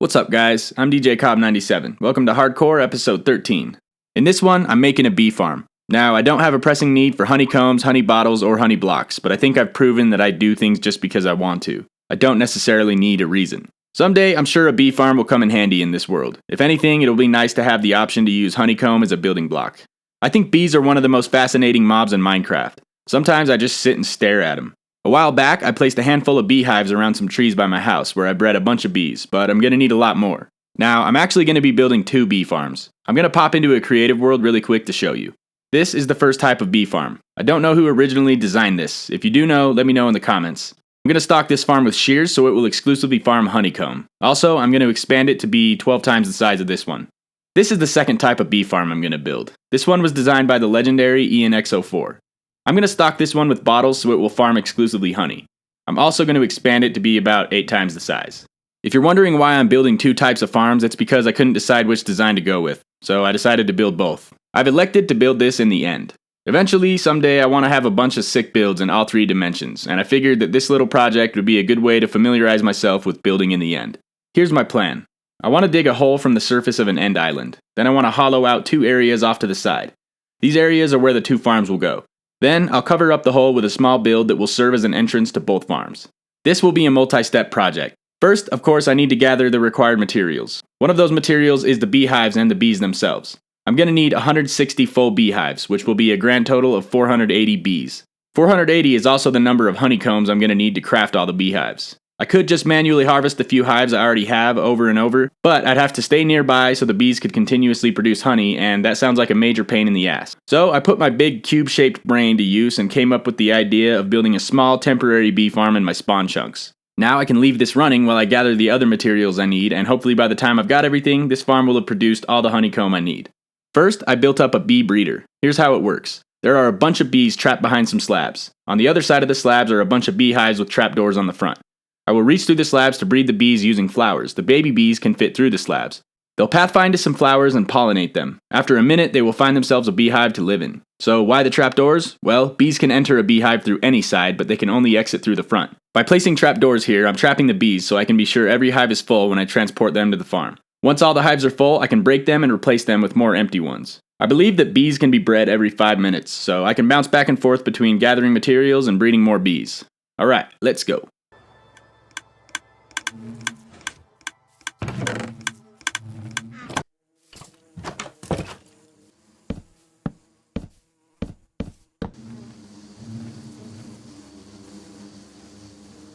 What's up, guys? I'm DJ Cobb97. Welcome to Hardcore episode 13. In this one, I'm making a bee farm. Now, I don't have a pressing need for honeycombs, honey bottles, or honey blocks, but I think I've proven that I do things just because I want to. I don't necessarily need a reason. Someday, I'm sure a bee farm will come in handy in this world. If anything, it'll be nice to have the option to use honeycomb as a building block. I think bees are one of the most fascinating mobs in Minecraft. Sometimes I just sit and stare at them. A while back, I placed a handful of beehives around some trees by my house where I bred a bunch of bees, but I'm going to need a lot more. Now, I'm actually going to be building 2 bee farms. I'm going to pop into a creative world really quick to show you. This is the first type of bee farm. I don't know who originally designed this. If you do know, let me know in the comments. I'm going to stock this farm with shears so it will exclusively farm honeycomb. Also, I'm going to expand it to be 12 times the size of this one. This is the second type of bee farm I'm going to build. This one was designed by the legendary ENX04. I'm going to stock this one with bottles so it will farm exclusively honey. I'm also going to expand it to be about 8 times the size. If you're wondering why I'm building 2 types of farms, it's because I couldn't decide which design to go with, so I decided to build both. I've elected to build this in the end. Eventually, someday I want to have a bunch of sick builds in all 3 dimensions, and I figured that this little project would be a good way to familiarize myself with building in the end. Here's my plan. I want to dig a hole from the surface of an end island. Then I want to hollow out 2 areas off to the side. These areas are where the 2 farms will go. Then, I'll cover up the hole with a small build that will serve as an entrance to both farms. This will be a multi-step project. First, of course, I need to gather the required materials. One of those materials is the beehives and the bees themselves. I'm going to need 160 full beehives, which will be a grand total of 480 bees. 480 is also the number of honeycombs I'm going to need to craft all the beehives. I could just manually harvest the few hives I already have over and over, but I'd have to stay nearby so the bees could continuously produce honey, and that sounds like a major pain in the ass. So I put my big cube-shaped brain to use and came up with the idea of building a small temporary bee farm in my spawn chunks. Now I can leave this running while I gather the other materials I need, and hopefully by the time I've got everything, this farm will have produced all the honeycomb I need. First, I built up a bee breeder. Here's how it works. There are a bunch of bees trapped behind some slabs. On the other side of the slabs are a bunch of beehives with trapdoors on the front. I will reach through the slabs to breed the bees using flowers. The baby bees can fit through the slabs. They'll pathfind to some flowers and pollinate them. After a minute, they will find themselves a beehive to live in. So why the trapdoors? Well, bees can enter a beehive through any side, but they can only exit through the front. By placing trapdoors here, I'm trapping the bees so I can be sure every hive is full when I transport them to the farm. Once all the hives are full, I can break them and replace them with more empty ones. I believe that bees can be bred every 5 minutes, so I can bounce back and forth between gathering materials and breeding more bees. Alright, let's go.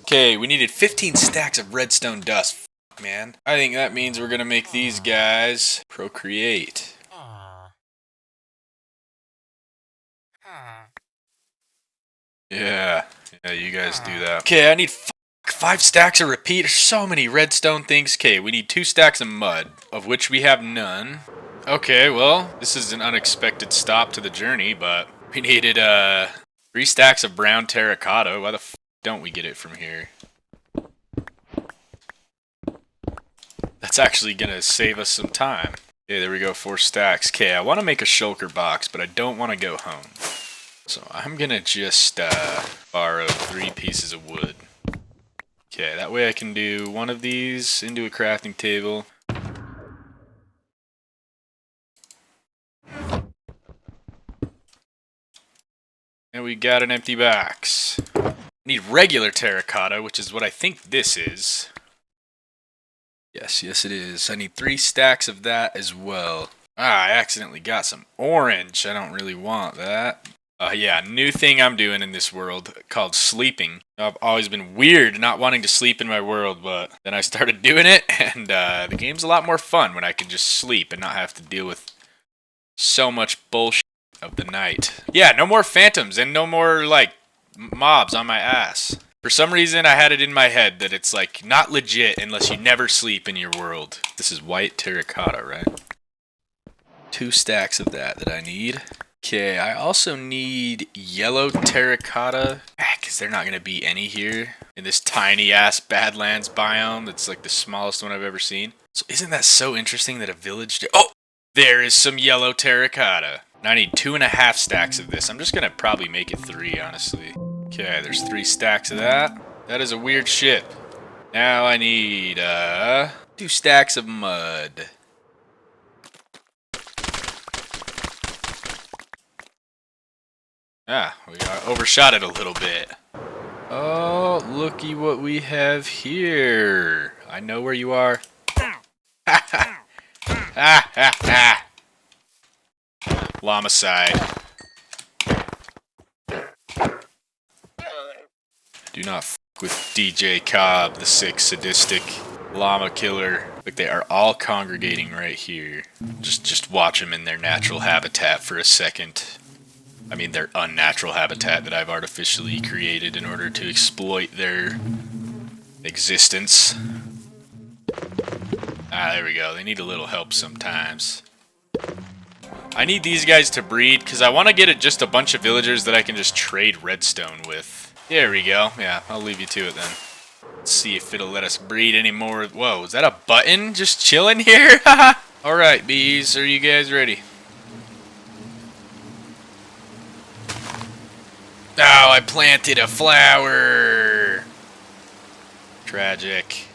Okay, we needed 15 stacks of redstone dust. Fuck, man. I think that means we're gonna make these guys procreate. Yeah, you guys do that. Okay, I need 5 stacks of repeat. There's so many redstone things. Okay, we need 2 stacks of mud, of which we have none. Okay, well, this is an unexpected stop to the journey, but we needed 3 stacks of brown terracotta. Why the f don't we get it from here? That's actually gonna save us some time. Okay, there we go, 4 stacks. Okay, I want to make a shulker box, but I don't want to go home. So I'm gonna just borrow 3 pieces of wood. Okay, that way I can do one of these into a crafting table. And we got an empty box. I need regular terracotta, which is what I think this is. Yes it is. I need 3 stacks of that as well. I accidentally got some orange. I don't really want that. Yeah, new thing I'm doing in this world called sleeping. I've always been weird not wanting to sleep in my world, but then I started doing it, and the game's a lot more fun when I can just sleep and not have to deal with so much bullshit of the night. Yeah, no more phantoms and no more, like, mobs on my ass. For some reason, I had it in my head that it's, like, not legit unless you never sleep in your world. This is white terracotta, right? 2 stacks of that I need. Okay, I also need yellow terracotta. Because there not going to be any here in this tiny-ass Badlands biome that's like the smallest one I've ever seen. So isn't that so interesting that a village... Oh! There is some yellow terracotta. Now I need 2.5 stacks of this. I'm just going to probably make it 3, honestly. Okay, there's 3 stacks of that. That is a weird ship. Now I need 2 stacks of mud. Ah, we overshot it a little bit. Oh, looky what we have here. I know where you are. Ha ha ha ha. Llama-cide. Do not f with DJ Cobb, the sick, sadistic llama killer. Like, they are all congregating right here. Just watch them in their natural habitat for a second. I mean, their unnatural habitat that I've artificially created in order to exploit their existence. Ah, there we go. They need a little help sometimes. I need these guys to breed because I want to get just a bunch of villagers that I can just trade redstone with. There we go. Yeah, I'll leave you to it then. Let's see if it'll let us breed anymore. Whoa, is that a button just chilling here? Alright, bees, are you guys ready? Oh, I planted a flower. Tragic.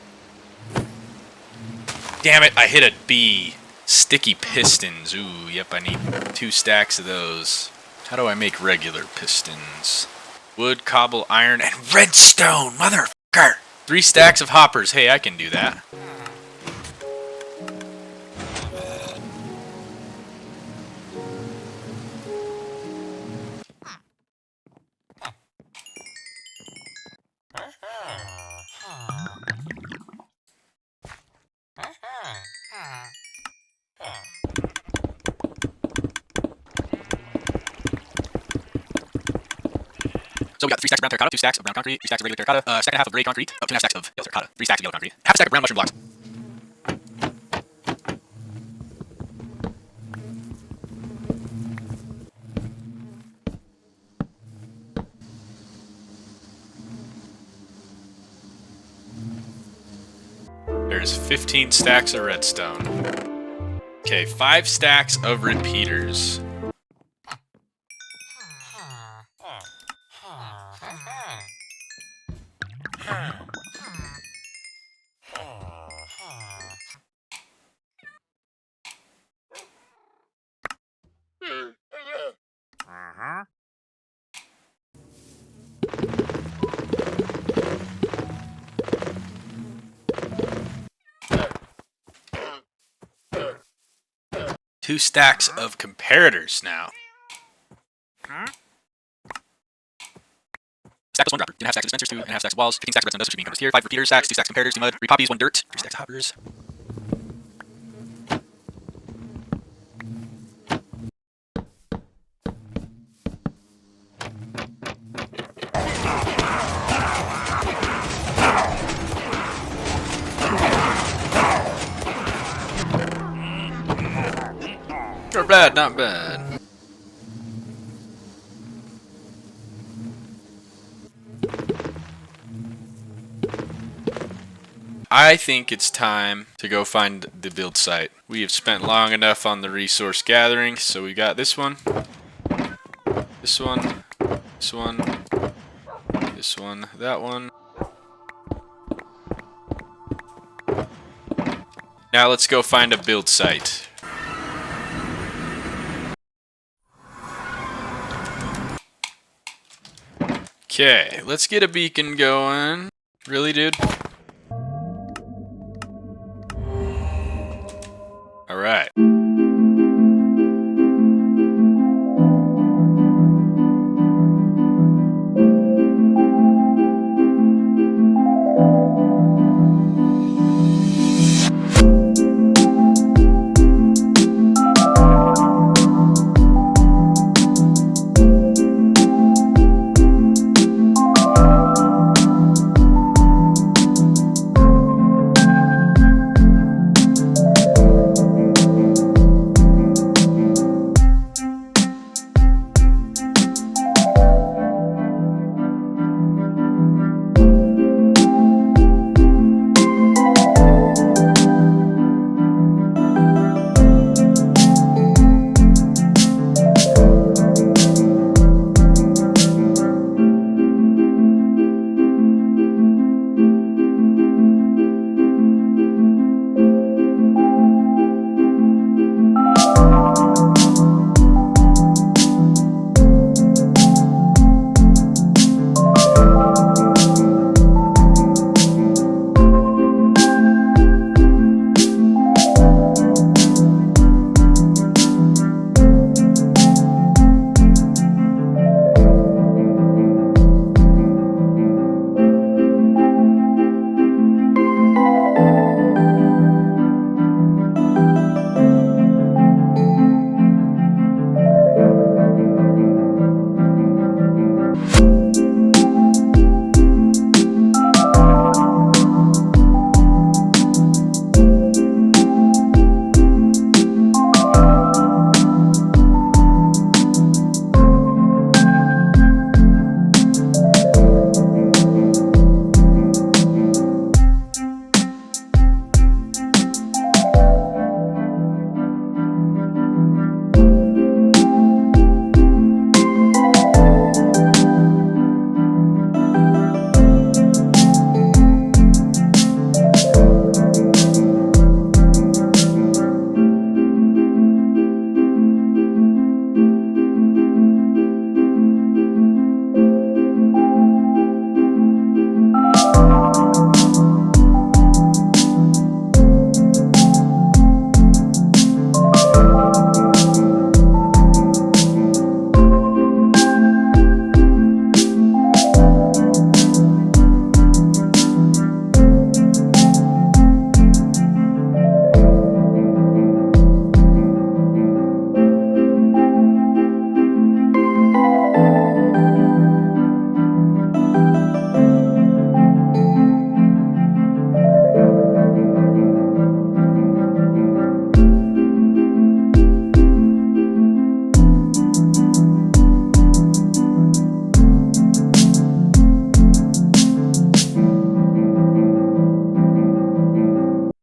Damn it, I hit a bee. Sticky pistons. Ooh, yep, I need 2 stacks of those. How do I make regular pistons? Wood, cobble, iron, and redstone, motherfucker! 3 stacks of hoppers. Hey, I can do that. So we got 3 stacks of brown terracotta, 2 stacks of brown concrete, 3 stacks of regular terracotta, a stack and a half of gray concrete, 2.5 stacks of yellow terracotta, 3 stacks of yellow concrete, half a stack of brown mushroom blocks. There's 15 stacks of redstone. Okay, 5 stacks of repeaters. Two stacks of comparators now. Stack plus 1 dropper. 2.5 stacks of dispensers, 2.5 stacks of walls, 15 stacks of redstone dust, which means here. 5 repeater stacks, 2 stacks of comparators, 2 mud, 3 poppies, 1 dirt, 3 stacks of hoppers. Not bad, not bad. I think it's time to go find the build site. We have spent long enough on the resource gathering, so we got this one, this one, this one, this one, that one. Now let's go find a build site. Okay, let's get a beacon going. Really, dude? Alright.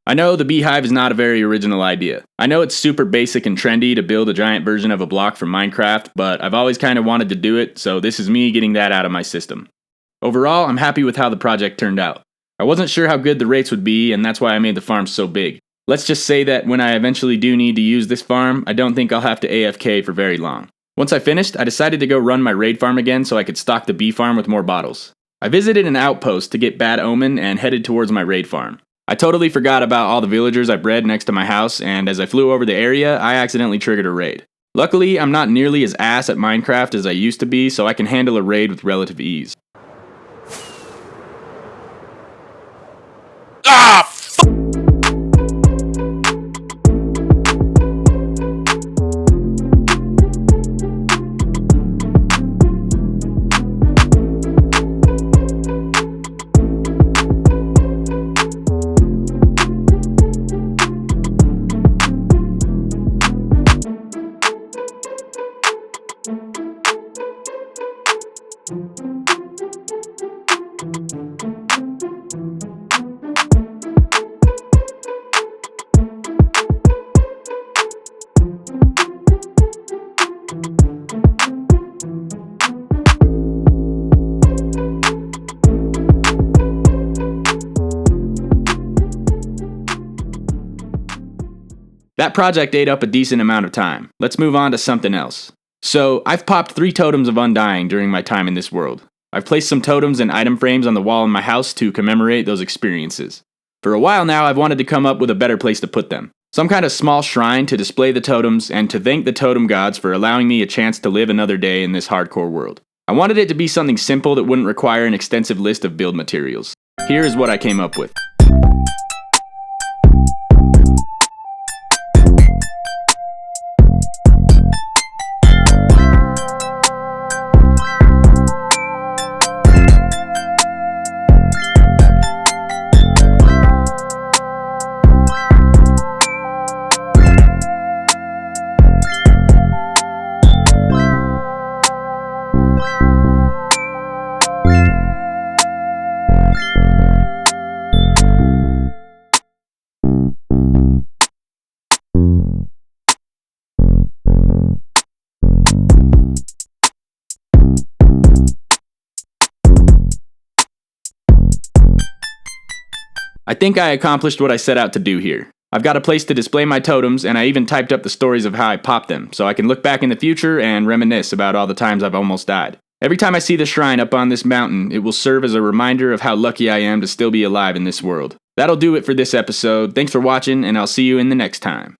I know the beehive is not a very original idea. I know it's super basic and trendy to build a giant version of a block from Minecraft, but I've always kind of wanted to do it, so this is me getting that out of my system. Overall, I'm happy with how the project turned out. I wasn't sure how good the rates would be, and that's why I made the farm so big. Let's just say that when I eventually do need to use this farm, I don't think I'll have to AFK for very long. Once I finished, I decided to go run my raid farm again so I could stock the bee farm with more bottles. I visited an outpost to get Bad Omen and headed towards my raid farm. I totally forgot about all the villagers I bred next to my house, and as I flew over the area, I accidentally triggered a raid. Luckily, I'm not nearly as ass at Minecraft as I used to be, so I can handle a raid with relative ease. Ah! That project ate up a decent amount of time. Let's move on to something else. So, I've popped 3 totems of Undying during my time in this world. I've placed some totems and item frames on the wall in my house to commemorate those experiences. For a while now, I've wanted to come up with a better place to put them. Some kind of small shrine to display the totems and to thank the totem gods for allowing me a chance to live another day in this hardcore world. I wanted it to be something simple that wouldn't require an extensive list of build materials. Here is what I came up with. I think I accomplished what I set out to do here. I've got a place to display my totems, and I even typed up the stories of how I popped them, so I can look back in the future and reminisce about all the times I've almost died. Every time I see the shrine up on this mountain, it will serve as a reminder of how lucky I am to still be alive in this world. That'll do it for this episode. Thanks for watching, and I'll see you in the next time.